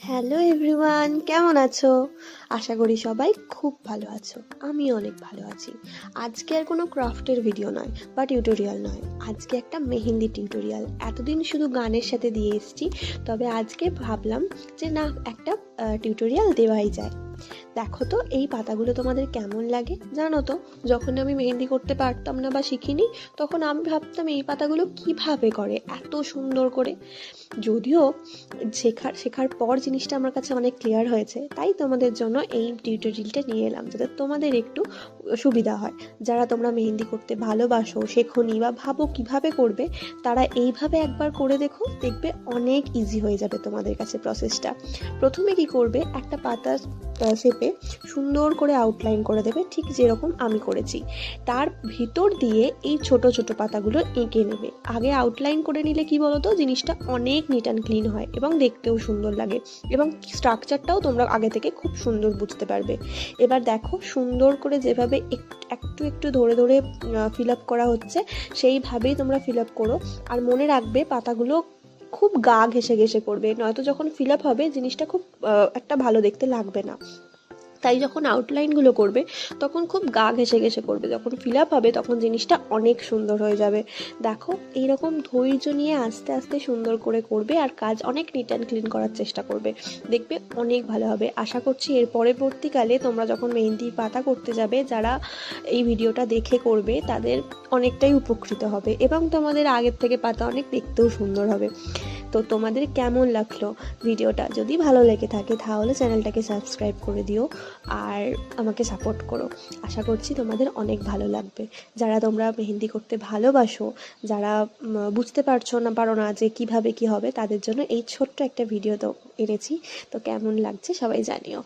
Hello everyone, কেমন আছো? আশা করি সবাই খুব ভালো আছো। আমি অনেক ভালো আছি। আজকে আর কোনো ক্রাফটের ভিডিও নয় বা টিউটোরিয়াল নয়, আজকে একটা মেহেন্দি টিউটোরিয়াল। এতদিন শুধু গানের সাথে দিয়ে এসেছি, তবে আজকে ভাবলাম যে না, একটা টিউটোরিয়াল দেওয়াই যায়। দেখো তো এই পাতাগুলো তোমাদের কেমন লাগে। জানো তো, যখন আমি মেহেন্দি করতে পারতাম না বা শিখিনি, তখন আমি ভাবতাম এই পাতাগুলো কিভাবে করে এত সুন্দর করে। যদিও শেখার পর জিনিসটা আমার কাছে অনেক ক্লিয়ার হয়েছে, তাই তোমাদের জন্য এই টিউটোরিয়ালটা নিয়ে এলাম, যাতে তোমাদের একটু সুবিধা হয়। যারা তোমরা মেহেন্দি করতে ভালোবাসো, শেখোনি বা ভাবো কিভাবে করবে, তারা এইভাবে একবার করে দেখো, দেখবে অনেক ইজি হয়ে যাবে তোমাদের কাছে প্রসেসটা। প্রথমে কি করবে, একটা পাতা শেপে সুন্দর করে আউটলাইন করে দেবে, ঠিক যেরকম আমি করেছি। তার ভিতর দিয়ে এই ছোট ছোট পাতাগুলো এঁকে নেবে। আগে আউটলাইন করে নিলে কি বলতো, জিনিসটা অনেক নিট অ্যান্ড ক্লিন হয় এবং দেখতেও সুন্দর লাগে, এবং স্ট্রাকচারটাও তোমরা আগে থেকে খুব সুন্দর বুঝতে পারবে। এবার দেখো, সুন্দর করে যেভাবে একটু একটু ধরে ধরে ফিল আপ করা হচ্ছে, সেইভাবেই তোমরা ফিল আপ করো। আর মনে রাখবে, পাতাগুলো খুব গা ঘেঁষে ঘেঁষে করবে, নয়তো যখন ফিল আপ হবে জিনিসটা খুব একটা ভালো দেখতে লাগবে না। তাই যখন আউটলাইনগুলো করবে তখন খুব গা ঘেঁষে ঘেঁষে করবে, যখন ফিল আপ হবে তখন জিনিসটা অনেক সুন্দর হয়ে যাবে। দেখো, এইরকম ধৈর্য নিয়ে আস্তে আস্তে সুন্দর করে করবে, আর কাজ অনেক নিট অ্যান্ড ক্লিন করার চেষ্টা করবে, দেখবে অনেক ভালো হবে। আশা করছি এর পরবর্তীকালে তোমরা যখন মেহেন্দির পাতা করতে যাবে, যারা এই ভিডিওটা দেখে করবে তাদের অনেকটাই উপকৃত হবে, এবং তোমাদের আগের থেকে পাতা অনেক দেখতেও সুন্দর হবে। তো তোমাদের কেমন লাগলো ভিডিওটা? যদি ভালো লেগে থাকে তাহলে চ্যানেলটাকে সাবস্ক্রাইব করে দিও আর আমাকে সাপোর্ট করো। আশা করছি তোমাদের অনেক ভালো লাগবে। যারা তোমরা মেহেন্দি করতে ভালোবাসো, যারা বুঝতে পারো না যে কিভাবে কি হবে, তাদের জন্য এই ছোট্ট একটা ভিডিও তো এনেছি। তো কেমন লাগছে সবাই জানিও।